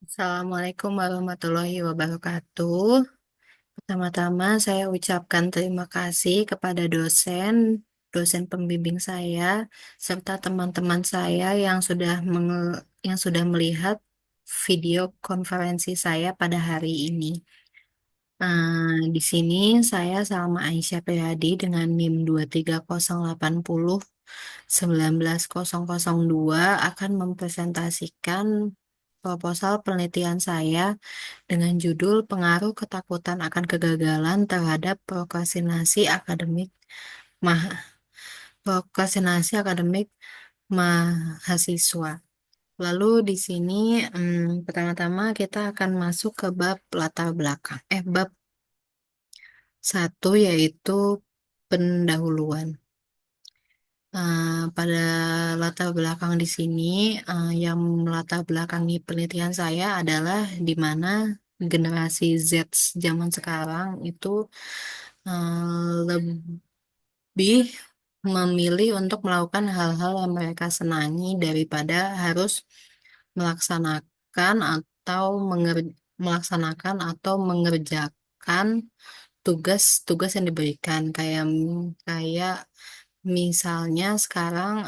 Assalamualaikum warahmatullahi wabarakatuh. Pertama-tama saya ucapkan terima kasih kepada dosen pembimbing saya, serta teman-teman saya yang sudah melihat video konferensi saya pada hari ini. Di sini saya Salma Aisyah Priyadi dengan NIM 23080 19.002 akan mempresentasikan proposal penelitian saya dengan judul Pengaruh Ketakutan akan Kegagalan Terhadap Mah- Prokrastinasi Akademik Mahasiswa. Lalu di sini pertama-tama kita akan masuk ke bab latar belakang. Bab satu yaitu pendahuluan. Pada latar belakang di sini, yang melatar belakangi penelitian saya adalah di mana generasi Z zaman sekarang itu lebih memilih untuk melakukan hal-hal yang mereka senangi daripada harus melaksanakan melaksanakan atau mengerjakan tugas-tugas yang diberikan kayak misalnya sekarang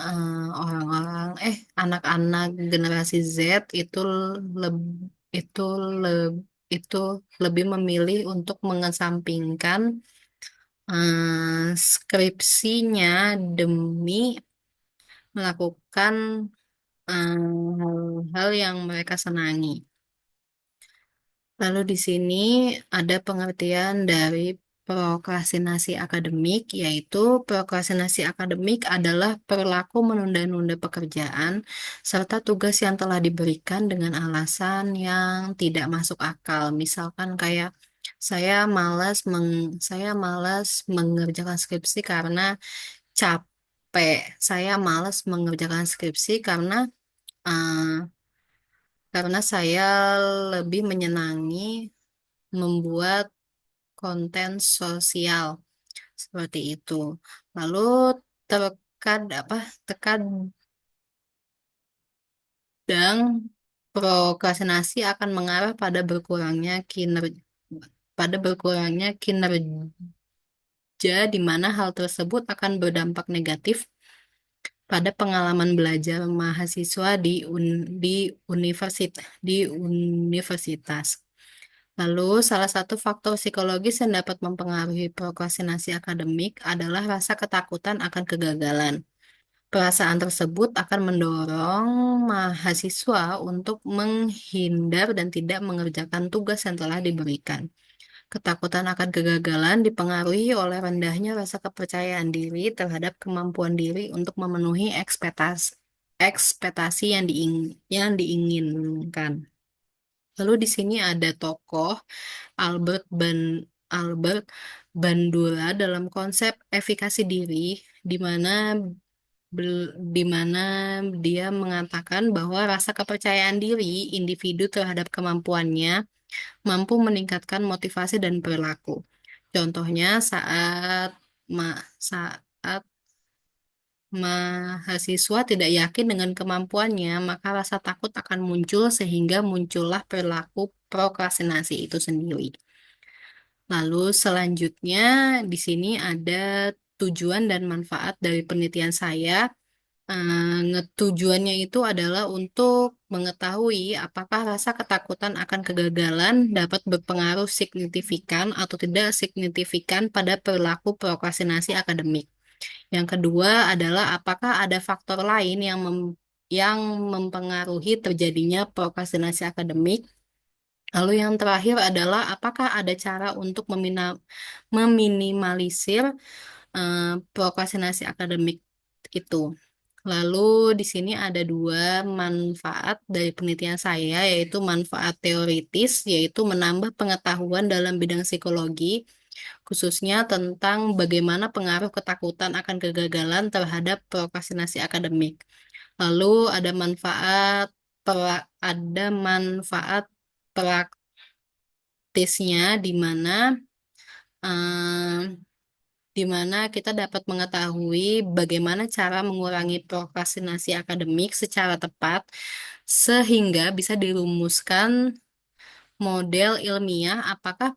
anak-anak generasi Z itu leb- itu le- itu lebih memilih untuk mengesampingkan skripsinya demi melakukan hal-hal yang mereka senangi. Lalu di sini ada pengertian dari prokrastinasi akademik, yaitu prokrastinasi akademik adalah perilaku menunda-nunda pekerjaan serta tugas yang telah diberikan dengan alasan yang tidak masuk akal. Misalkan kayak saya malas mengerjakan skripsi karena capek. Saya malas mengerjakan skripsi uh, karena saya lebih menyenangi membuat konten sosial seperti itu. Lalu terkad apa terkadang prokrastinasi akan mengarah pada berkurangnya kinerja di mana hal tersebut akan berdampak negatif pada pengalaman belajar mahasiswa di universitas. Lalu, salah satu faktor psikologis yang dapat mempengaruhi prokrastinasi akademik adalah rasa ketakutan akan kegagalan. Perasaan tersebut akan mendorong mahasiswa untuk menghindar dan tidak mengerjakan tugas yang telah diberikan. Ketakutan akan kegagalan dipengaruhi oleh rendahnya rasa kepercayaan diri terhadap kemampuan diri untuk memenuhi ekspektasi yang diinginkan. Lalu di sini ada tokoh Albert Ban Albert Bandura dalam konsep efikasi diri, di mana di mana dia mengatakan bahwa rasa kepercayaan diri individu terhadap kemampuannya mampu meningkatkan motivasi dan perilaku. Contohnya saat mahasiswa tidak yakin dengan kemampuannya, maka rasa takut akan muncul sehingga muncullah perilaku prokrastinasi itu sendiri. Lalu selanjutnya di sini ada tujuan dan manfaat dari penelitian saya. Tujuannya itu adalah untuk mengetahui apakah rasa ketakutan akan kegagalan dapat berpengaruh signifikan atau tidak signifikan pada perilaku prokrastinasi akademik. Yang kedua adalah apakah ada faktor lain yang mempengaruhi terjadinya prokrastinasi akademik. Lalu yang terakhir adalah apakah ada cara untuk meminimalisir eh, prokrastinasi akademik itu. Lalu di sini ada dua manfaat dari penelitian saya, yaitu manfaat teoritis, yaitu menambah pengetahuan dalam bidang psikologi, khususnya tentang bagaimana pengaruh ketakutan akan kegagalan terhadap prokrastinasi akademik. Lalu ada manfaat praktisnya di mana di mana kita dapat mengetahui bagaimana cara mengurangi prokrastinasi akademik secara tepat sehingga bisa dirumuskan model ilmiah apakah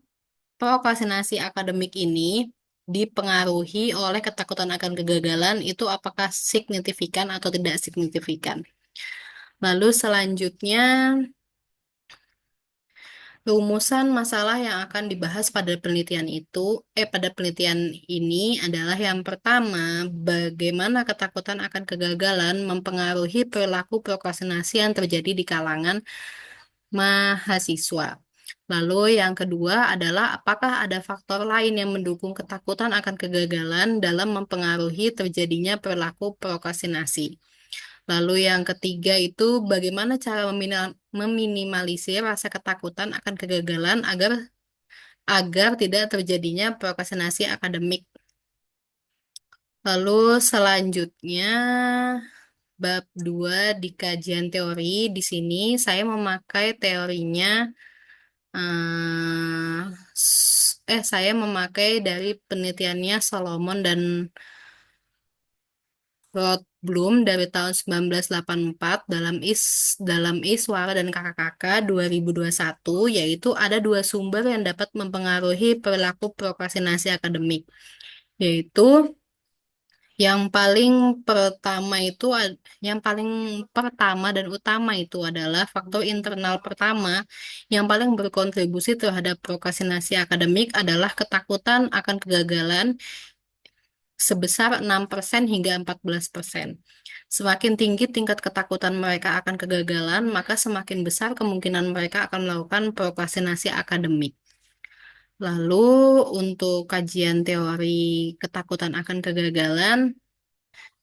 prokrastinasi akademik ini dipengaruhi oleh ketakutan akan kegagalan itu apakah signifikan atau tidak signifikan. Lalu selanjutnya rumusan masalah yang akan dibahas pada penelitian ini adalah yang pertama, bagaimana ketakutan akan kegagalan mempengaruhi perilaku prokrastinasi yang terjadi di kalangan mahasiswa. Lalu yang kedua adalah apakah ada faktor lain yang mendukung ketakutan akan kegagalan dalam mempengaruhi terjadinya perilaku prokrastinasi. Lalu yang ketiga itu bagaimana cara meminimalisir rasa ketakutan akan kegagalan agar agar tidak terjadinya prokrastinasi akademik. Lalu selanjutnya bab 2 di kajian teori. Di sini saya memakai teorinya saya memakai dari penelitiannya Solomon dan Rothblum dari tahun 1984 dalam Iswara dan Kakak-Kakak 2021, yaitu ada dua sumber yang dapat mempengaruhi perilaku prokrastinasi akademik, yaitu yang paling yang paling pertama dan utama itu adalah faktor internal pertama yang paling berkontribusi terhadap prokrastinasi akademik adalah ketakutan akan kegagalan sebesar 6% hingga 14%. Semakin tinggi tingkat ketakutan mereka akan kegagalan, maka semakin besar kemungkinan mereka akan melakukan prokrastinasi akademik. Lalu untuk kajian teori ketakutan akan kegagalan,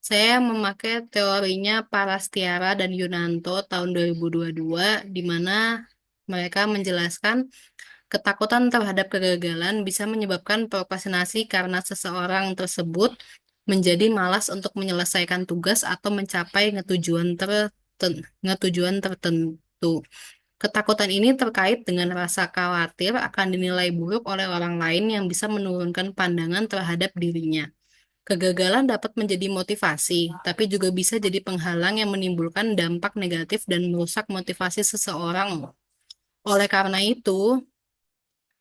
saya memakai teorinya Parastiara dan Yunanto tahun 2022, di mana mereka menjelaskan ketakutan terhadap kegagalan bisa menyebabkan prokrastinasi karena seseorang tersebut menjadi malas untuk menyelesaikan tugas atau mencapai ngetujuan tertentu. Ketakutan ini terkait dengan rasa khawatir akan dinilai buruk oleh orang lain yang bisa menurunkan pandangan terhadap dirinya. Kegagalan dapat menjadi motivasi, tapi juga bisa jadi penghalang yang menimbulkan dampak negatif dan merusak motivasi seseorang. Oleh karena itu,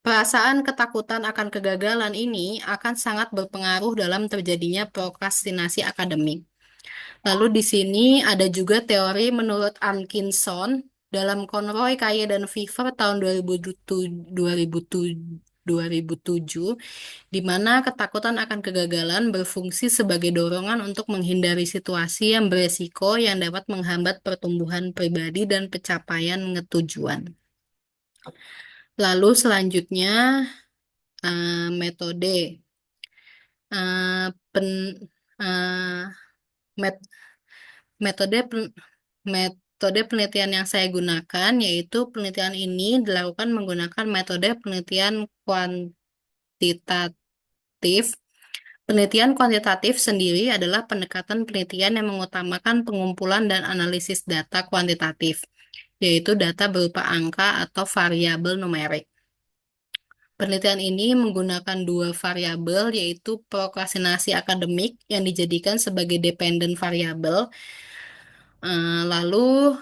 perasaan ketakutan akan kegagalan ini akan sangat berpengaruh dalam terjadinya prokrastinasi akademik. Lalu di sini ada juga teori menurut Atkinson dalam Conroy, Kaye, dan Fever tahun 2007, di mana ketakutan akan kegagalan berfungsi sebagai dorongan untuk menghindari situasi yang beresiko yang dapat menghambat pertumbuhan pribadi dan pencapaian tujuan. Lalu selanjutnya metode eh, pen, eh, met- metode pen- metode penelitian yang saya gunakan yaitu penelitian ini dilakukan menggunakan metode penelitian kuantitatif. Penelitian kuantitatif sendiri adalah pendekatan penelitian yang mengutamakan pengumpulan dan analisis data kuantitatif, yaitu data berupa angka atau variabel numerik. Penelitian ini menggunakan dua variabel, yaitu prokrastinasi akademik yang dijadikan sebagai dependent variabel, lalu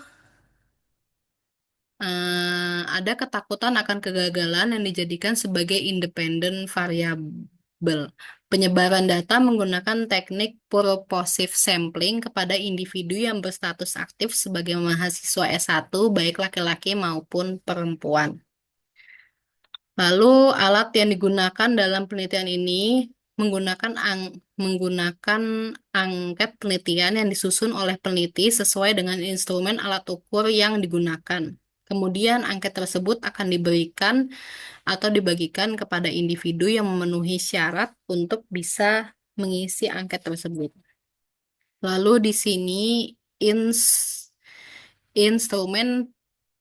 ada ketakutan akan kegagalan yang dijadikan sebagai independent variabel. Penyebaran data menggunakan teknik purposive sampling kepada individu yang berstatus aktif sebagai mahasiswa S1, baik laki-laki maupun perempuan. Lalu alat yang digunakan dalam penelitian ini menggunakan angket penelitian yang disusun oleh peneliti sesuai dengan instrumen alat ukur yang digunakan. Kemudian angket tersebut akan diberikan atau dibagikan kepada individu yang memenuhi syarat untuk bisa mengisi angket tersebut. Lalu di sini instrumen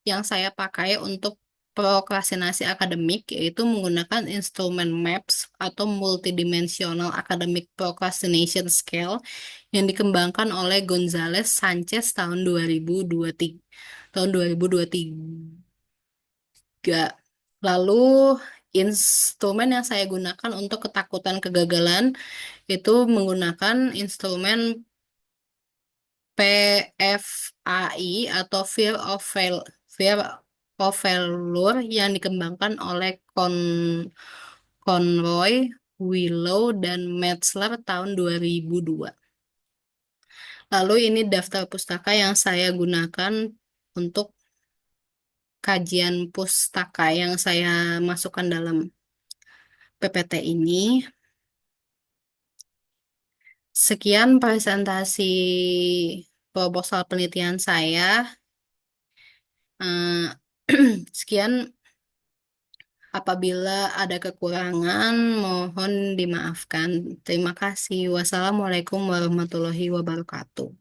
yang saya pakai untuk prokrastinasi akademik yaitu menggunakan instrumen MAPS atau Multidimensional Academic Procrastination Scale yang dikembangkan oleh Gonzalez Sanchez tahun 2023. Lalu Instrumen yang saya gunakan untuk ketakutan kegagalan itu menggunakan instrumen PFAI atau Fear of Failure yang dikembangkan oleh Conroy, Willow, dan Metzler tahun 2002. Lalu ini daftar pustaka yang saya gunakan untuk kajian pustaka yang saya masukkan dalam PPT ini. Sekian presentasi proposal penelitian saya. Eh, Sekian, apabila ada kekurangan mohon dimaafkan. Terima kasih. Wassalamualaikum warahmatullahi wabarakatuh.